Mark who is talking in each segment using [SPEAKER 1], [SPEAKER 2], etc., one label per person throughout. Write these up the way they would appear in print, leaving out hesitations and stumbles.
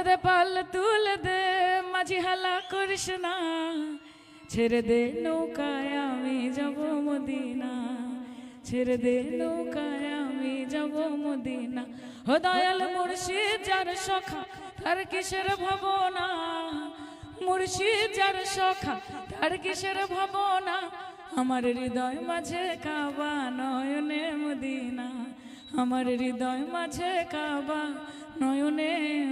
[SPEAKER 1] দে পাল তুলে দে মাঝি হালা করিস না, ছেড়ে দে নৌকায় আমি যাব মদিনা, ছেড়ে দে নৌকায় আমি যাব মদিনা। ও দয়াল মুর্শিদ যার সখা তার কিসের ভাবনা, মুর্শিদ যার সখা তার কিসের ভাবনা, আমার হৃদয় মাঝে কাবা নয়নে মদিনা, আমার হৃদয় মাঝে কাবা নয়নে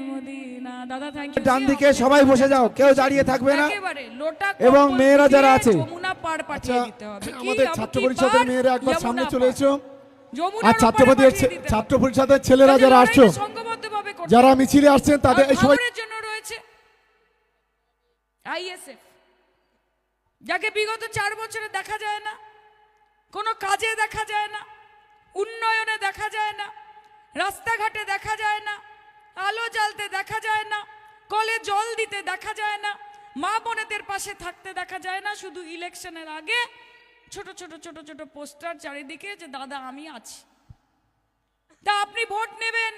[SPEAKER 1] মদিনা। দাদা থ্যাংক ইউ।
[SPEAKER 2] ডান দিকে সবাই বসে যাও, কেউ দাঁড়িয়ে থাকবে না। এবং মেয়েরা যারা আছে, আমাদের ছাত্র পরিষদের মেয়েরা একবার সামনে চলে এসো। আর ছাত্র পরিষদের ছেলেরা যারা আসছো, যারা মিছিলে আসছেন তাদের এই সবাই
[SPEAKER 1] জন্য রয়েছে আইএসএফ, যাকে বিগত 4 বছরে দেখা যায় না, কোনো কাজে দেখা যায় না, উন্নয়নে দেখা যায় না, রাস্তাঘাটে দেখা যায় না, আলো জ্বালতে দেখা যায় না, কলে জল দিতে দেখা যায় না, মা বোনেদের পাশে থাকতে দেখা যায় না। শুধু ইলেকশনের আগে ছোট ছোট ছোট ছোট পোস্টার চারিদিকে যে দাদা আমি আছি। তা আপনি ভোট নেবেন,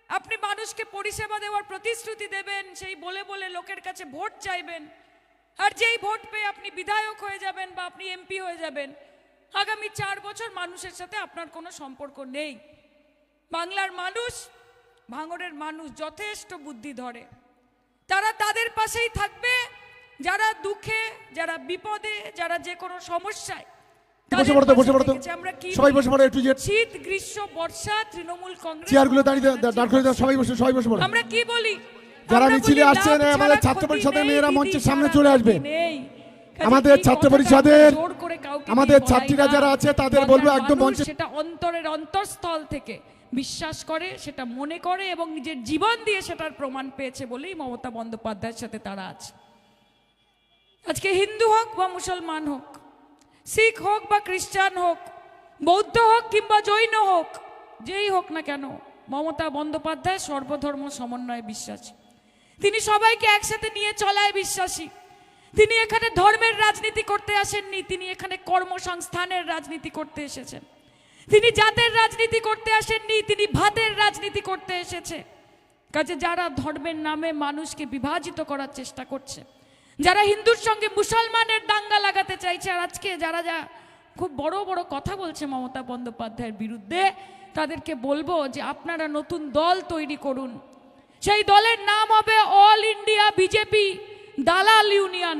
[SPEAKER 1] আপনি মানুষকে পরিষেবা দেওয়ার প্রতিশ্রুতি দেবেন, সেই বলে বলে লোকের কাছে ভোট চাইবেন, আর যেই ভোট পেয়ে আপনি বিধায়ক হয়ে যাবেন বা আপনি এমপি হয়ে যাবেন, আগামী 4 বছর মানুষের সাথে আপনার কোনো সম্পর্ক নেই। বাংলার মানুষ, ভাঙড়ের মানুষ যথেষ্ট বুদ্ধি ধরে, তারা তাদের পাশেই থাকবে যারা দুঃখে, যারা বিপদে, যারা যে কোনো সমস্যায়। শীত গ্রীষ্ম বর্ষা তৃণমূল কংগ্রেস
[SPEAKER 2] চেয়ারগুলো দাঁড়িয়ে দাঁড় করে দাও, সবাই বসে পড়ো।
[SPEAKER 1] আমরা কি বলি,
[SPEAKER 2] যারা মিছিলে আসছেন আমাদের ছাত্র পরিষদের মেয়েরা মঞ্চের সামনে চলে আসবে। আমাদের ছাত্র পরিষদের আমাদের ছাত্রীরা যারা আছে তাদের বলবো একদম মঞ্চে,
[SPEAKER 1] সেটা অন্তরের অন্তঃস্থল থেকে বিশ্বাস করে, সেটা মনে করে এবং নিজের জীবন দিয়ে সেটার প্রমাণ পেয়েছে বলেই মমতা বন্দ্যোপাধ্যায়ের সাথে তারা আছে। আজকে হিন্দু হোক বা মুসলমান হোক, শিখ হোক বা খ্রিস্টান হোক, বৌদ্ধ হোক কিংবা জৈন হোক, যেই হোক না কেন, মমতা বন্দ্যোপাধ্যায় সর্বধর্ম সমন্বয়ে বিশ্বাসী। তিনি সবাইকে একসাথে নিয়ে চলায় বিশ্বাসী। তিনি এখানে ধর্মের রাজনীতি করতে আসেননি, তিনি এখানে কর্মসংস্থানের রাজনীতি করতে এসেছেন। তিনি জাতের রাজনীতি করতে আসেননি, তিনি ভাতের রাজনীতি করতে এসেছে। কাজে যারা ধর্মের নামে মানুষকে বিভাজিত করার চেষ্টা করছে, যারা হিন্দুর সঙ্গে মুসলমানের দাঙ্গা লাগাতে চাইছে, আর আজকে যারা খুব বড় বড় কথা বলছে মমতা বন্দ্যোপাধ্যায়ের বিরুদ্ধে, তাদেরকে বলবো যে আপনারা নতুন দল তৈরি করুন। সেই দলের নাম হবে অল ইন্ডিয়া বিজেপি দালাল ইউনিয়ন,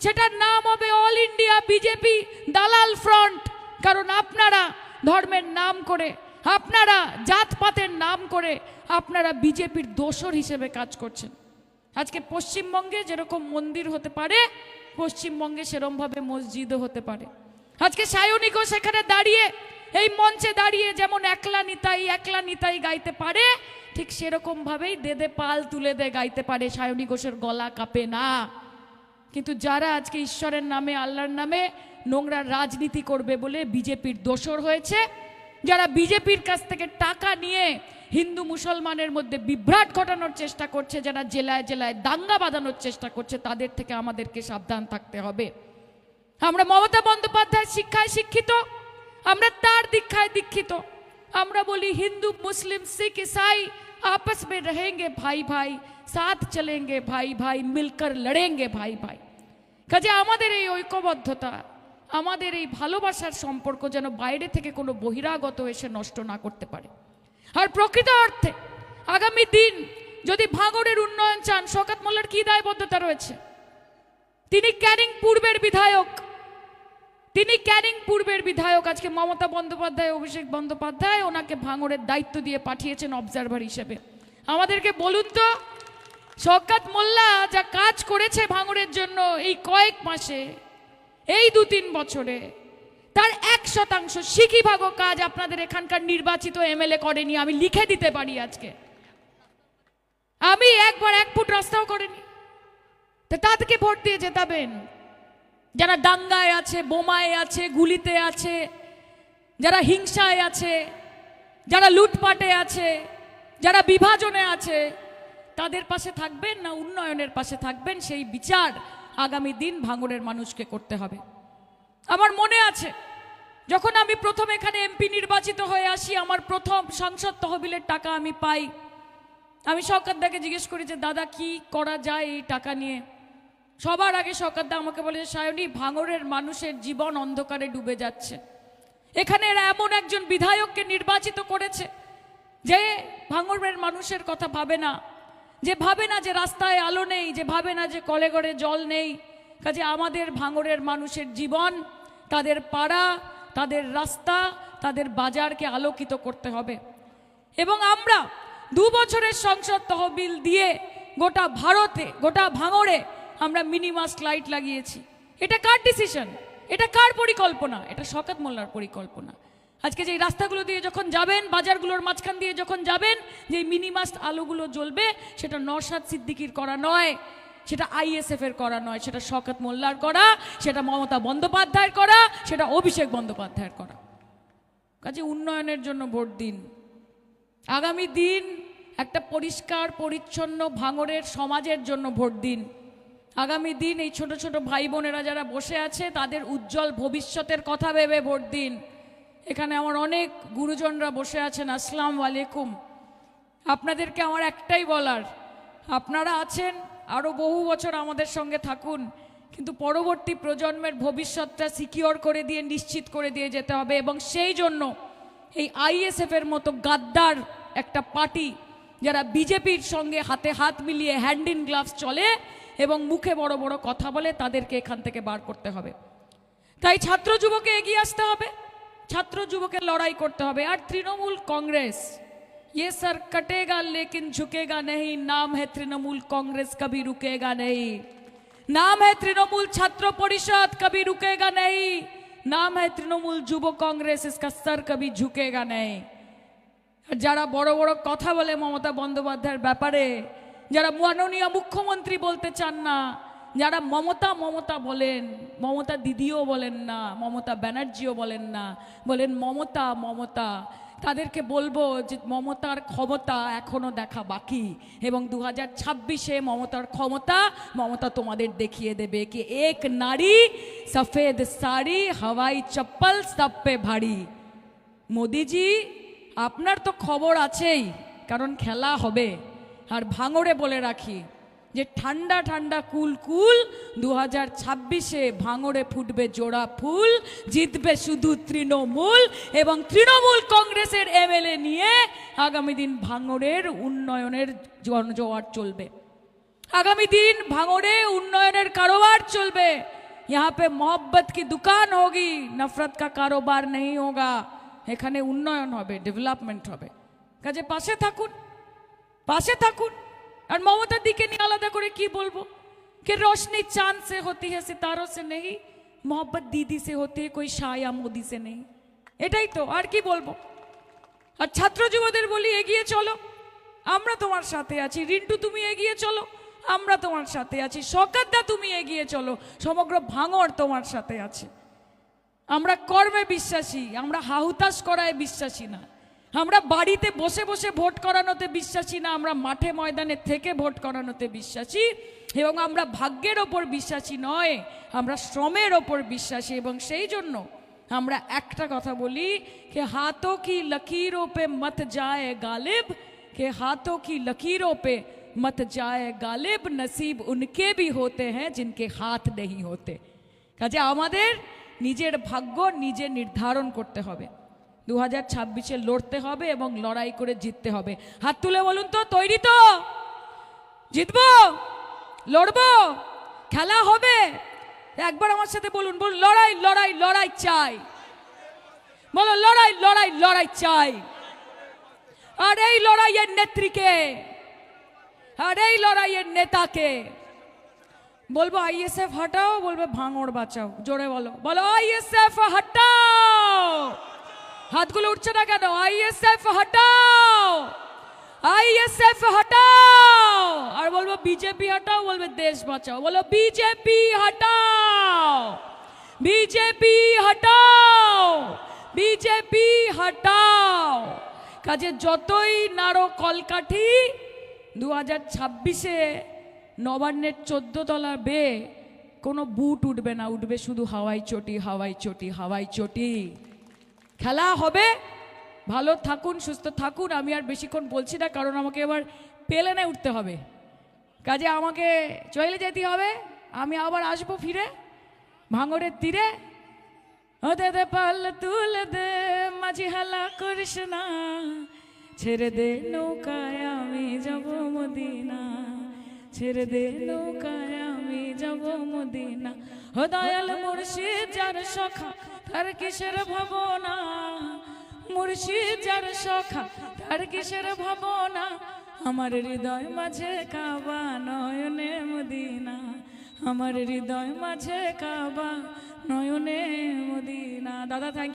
[SPEAKER 1] সেটার নাম হবে অল ইন্ডিয়া বিজেপি দালাল ফ্রন্ট। কারণ আপনারা ধর্মের নাম করে, আপনারা জাতপাতের নাম করে আপনারা বিজেপির দোসর হিসেবে কাজ করছেন। আজকে পশ্চিমবঙ্গে যেরকম মন্দির হতে পারে, পশ্চিমবঙ্গে সেরকমভাবে মসজিদও হতে পারে। আজকে সায়নিকও সেখানে দাঁড়িয়ে, এই মঞ্চে দাঁড়িয়ে যেমন একলা নিতাই গাইতে পারে, ঠিক সেরকম ভাবেই দে দে পাল তুলে দে গাইতে পারে। সায়নী ঘোষের গলা কাঁপে না। কিন্তু যারা আজকে ঈশ্বরের নামে, আল্লাহর নামে নোংরা রাজনীতি করবে বলে বিজেপির দোসর হয়েছে, যারা বিজেপির কাছ থেকে টাকা নিয়ে হিন্দু মুসলমানের মধ্যে বিভ্রাট ঘটানোর চেষ্টা করছে, যারা জেলায় জেলায় দাঙ্গা বাঁধানোর চেষ্টা করছে, তাদের থেকে আমাদেরকে সাবধান থাকতে হবে। আমরা মমতা বন্দ্যোপাধ্যায়ের শিক্ষায় শিক্ষিত, আমরা তার দীক্ষায় দীক্ষিত। আমরা বলি হিন্দু মুসলিম শিখ ईसाई आपस में रहेंगे भाई भाई, साथ चलेंगे भाई भाई, मिलकर लड़ेंगे भाई भाई। কাজে আমাদের এই ঐক্যবদ্ধতা, আমাদের এই ভালোবাসার সম্পর্ক যেন বাইরে থেকে কোনো বহিরাগত এসে নষ্ট না করতে পারে। আর প্রকৃত অর্থে আগামী দিন যদি ভাঙড়ের উন্নয়ন চান, শওকত মোল্লার কি দায়বদ্ধতা রয়েছে? তিনি ক্যানিং পূর্বের বিধায়ক, তিনি ক্যানিং পূর্বের বিধায়ক। আজকে মমতা বন্দ্যোপাধ্যায়, অভিষেক বন্দ্যোপাধ্যায় ওনাকে ভাঙড়ের দায়িত্ব দিয়ে পাঠিয়েছেন অবজারভার হিসেবে। আমাদেরকে বলুন তো, শওকত মোল্লা যা কাজ করেছে ভাঙড়ের জন্য এই কয়েক মাসে, এই 2-3 বছরে, তার 1% সিকিভাগও কাজ আপনাদের এখানকার নির্বাচিত এমএলএ করেনি। আমি লিখে দিতে পারি আজকে, আমি একবার 1 ফুট রাস্তাও করিনি। তো তাদেরকে ভোট দিয়ে জেতাবেন। যারা দাঙ্গায় আছে, বোমায় আছে, গুলিতে আছে, যারা হিংসায় আছে, যারা লুটপাটে আছে, যারা বিভাজনে আছে, তাদের পাশে থাকবেন না উন্নয়নের পাশে থাকবেন? সেই বিচার আগামী দিন ভাঙড়ের মানুষকে করতে হবে। আমার মনে আছে যখন আমি প্রথম এখানে এমপি নির্বাচিত হয়ে আসি, আমার প্রথম সংসদ তহবিলের টাকা আমি পাই। আমি শওকতদাকে জিজ্ঞেস করি যে দাদা কি করা যায় এই টাকা নিয়ে। সবার আগে শওকতদা আমাকে বলে, সায়নী, ভাঙড়ের মানুষের জীবন অন্ধকারে ডুবে যাচ্ছে। এখানে এরা এমন একজন বিধায়ককে নির্বাচিত করেছে যে ভাঙড়ের মানুষের কথা ভাবে না, যে ভাবে না যে রাস্তায় আলো নেই, যে ভাবে না যে কলে ঘরে জল নেই। কাজে আমাদের ভাঙড়ের মানুষের জীবন, তাদের পাড়া, তাদের রাস্তা, তাদের বাজারকে আলোকিত করতে হবে। এবং আমরা 2 বছরের সংসদ তহবিল দিয়ে গোটা ভারতে, গোটা ভাঙড়ে আমরা মিনিমাস্ট লাইট লাগিয়েছি। এটা কার ডিসিশন? এটা কার পরিকল্পনা? এটা শওকত মোল্লার পরিকল্পনা। আজকে যে রাস্তাগুলো দিয়ে যখন যাবেন, বাজারগুলোর মাঝখান দিয়ে যখন যাবেন, যে মিনিমাস্ট আলোগুলো জ্বলবে, সেটা নওশাদ সিদ্দিকীর করা নয়, সেটা আইএসএফ এর করা নয়, সেটা শওকত মোল্লার করা, সেটা মমতা বন্দ্যোপাধ্যায়ের করা, সেটা অভিষেক বন্দ্যোপাধ্যায়ের করা। কাজে উন্নয়নের জন্য ভোট দিন। আগামী দিন একটা পরিষ্কার পরিচ্ছন্ন ভাঙড়ের সমাজের জন্য ভোট দিন। আগামী দিন এই ছোট ছোট ভাই বোনেরা যারা বসে আছে তাদের উজ্জ্বল ভবিষ্যতের কথা ভেবে ভোট দিন। এখানে আমার অনেক গুরুজনরা বসে আছেন, আসসালামু আলাইকুম। আপনাদেরকে আমার একটাই বলার, আপনারা আছেন, আরও বহু বছর আমাদের সঙ্গে থাকুন, কিন্তু পরবর্তী প্রজন্মের ভবিষ্যৎটা সিকিওর করে দিয়ে, নিশ্চিত করে দিয়ে যেতে হবে। এবং সেই জন্য এই আইএসএফ এর মতো গাদ্দার একটা পার্টি যারা বিজেপির সঙ্গে হাতে হাত মিলিয়ে হ্যান্ড ইন গ্লাভস চলে এবং মুখে বড় বড় কথা বলে, তাদেরকে এখান থেকে বার করতে হবে। তাই ছাত্র যুবকে এগিয়ে আসতে হবে, ছাত্র যুবকের লড়াই করতে হবে। আর তৃণমূল কংগ্রেস, ये सर कटेगा लेकिन झुकेगा नहीं, नाम है तृणमूल कांग्रेस, कभी रुकेगा नहीं। नाम है तृणमूल छात्र परिषद, कभी रुकेगा नहीं। नाम है तृणमूल युव कांग्रेस, इसका सर कभी झुकेगा नहीं। যারা বড় বড় কথা বলে মমতা বন্দ্যোপাধ্যায়ের ব্যাপারে, যারা মাননীয় মুখ্যমন্ত্রী বলতে চান না, যারা মমতা মমতা বলেন, মমতা দিদিও বলেন না, মমতা ব্যানার্জিও বলেন না, বলেন মমতা মমতা, তাদেরকে বলবো যে মমতার ক্ষমতা এখনো দেখা বাকি। এবং 2026-এ মমতার ক্ষমতা মমতা তোমাদের দেখিয়ে দেবে কি এক নারী সফেদ শাড়ি হাওয়াই চপ্পল সব পে ভারী। মোদিজি, আপনার তো খবর আছেই, কারণ খেলা হবে। আর ভাঙড়ে বলে রাখি যে ঠান্ডা ঠান্ডা কুল কুল 2026-এ ভাঙড়ে ফুটবে জোড়া ফুল, জিতবে শুধু তৃণমূল এবং তৃণমূল কংগ্রেসের এমএলএ নিয়ে আগামী দিন ভাঙড়ের উন্নয়নের জনজোয়ার চলবে। আগামী দিন ভাঙড়ে উন্নয়নের কারোবার চলবে। यहाँ पे मोहब्बत की दुकान होगी, नफरत का कारोबार नहीं होगा। এখানে উন্নয়ন হবে, ডেভেলপমেন্ট হবে। কাজে পাশে থাকুন, পাশে থাকুন। আর মমতার দিকে নিয়ে আলাদা করে কি বলবো कि रोशनी चांद से होती है सितारों से नहीं, मोहब्बत दीदी से होती है कोई शाह या मोदी से नहीं। এটাই তো, আর কি বলবো। আর ছাত্র যুবদের বলি, এগিয়ে চলো, আমরা তোমার সাথে আছি। রিন্টু, তুমি এগিয়ে চলো, আমরা তোমার সাথে আছি। শওকতদা, তুমি এগিয়ে চলো, সমগ্র ভাঙড় তোমার সাথে আছে। আমরা কর্মে বিশ্বাসী, আমরা হাহুতাশ করায় বিশ্বাসী না, আমরা বাড়িতে বসে বসে ভোট করানোতে বিশ্বাসী না, আমরা মাঠে ময়দানে থেকে ভোট করানোতে বিশ্বাসী। এবং আমরা ভাগ্যের ওপর বিশ্বাসী নয়, আমরা শ্রমের ওপর বিশ্বাসী। এবং সেই জন্য আমরা একটা কথা বলি कि हाथों की लकीरों पे मत जाए गालिब, कि हाथों की लकीरों पे मत जाए गालिब, नसीब उनके भी होते हैं जिनके हाथ नहीं होते। কাজে আমাদের নিজের ভাগ্য নিজে নির্ধারণ করতে হবে। 2026-এ লড়তে হবে এবং লড়াই করে জিততে হবে। হাত তুলে বলুন তো, তৈরি তো? জিতবো, লড়বো, খেলা হবে। একবার আমার সাথে বলুন, বলুন লড়াই লড়াই লড়াই চাই। বলো লড়াই লড়াই লড়াই চাই। আর এই লড়াইয়ের নেত্রীকে, আর এই লড়াইয়ের নেতাকে বলবো আইএসএফ হটাও, বলবে ভাঙড় বাঁচাও। জোরে বলো, বলো আইএসএফ হটাও। হাতগুলো উঠছে না কেন? আইএসএফ হটাও, আইএসএফ হটাও। আর বলবো বিজেপি হটাও, বলবে দেশ বাঁচাও। বলো বিজেপি হটাও, বিজেপি হটাও, বিজেপি হটাও। কাজে যতই নাড়ো কলকাঠি, 2026-এ নবান্নের 14 তলা বে কোনো বুট উঠবে না, উঠবে শুধু হাওয়াই চটি, হাওয়াই চটি, হাওয়াই চটি। খেলা হবে। ভালো থাকুন, সুস্থ থাকুন। আমি আর বেশিক্ষণ বলছি না, কারণ আমাকে এবার প্লেনে উঠতে হবে, কাজে আমাকে চলে যেতে হবে। আমি আবার আসবো ফিরে ভাঙড়ের তীরে। ওদে দে পাল তুলে দে মাঝি হালা করিস না, ছেড়ে দে নৌকায় আমি যাব মদিনা, ছেড়ে দে নৌকায় আমি যাব মদিনা। ও দয়াল মুর্শিদ যার সখা তার কিসের ভাবনা, মুর্শিদ যার সখা তার কিসের ভাবনা, আমার হৃদয় মাঝে কাবা নয়নে মদিনা, আমার হৃদয় মাঝে কাবা নয়নে মদিনা। দাদা থ্যাংক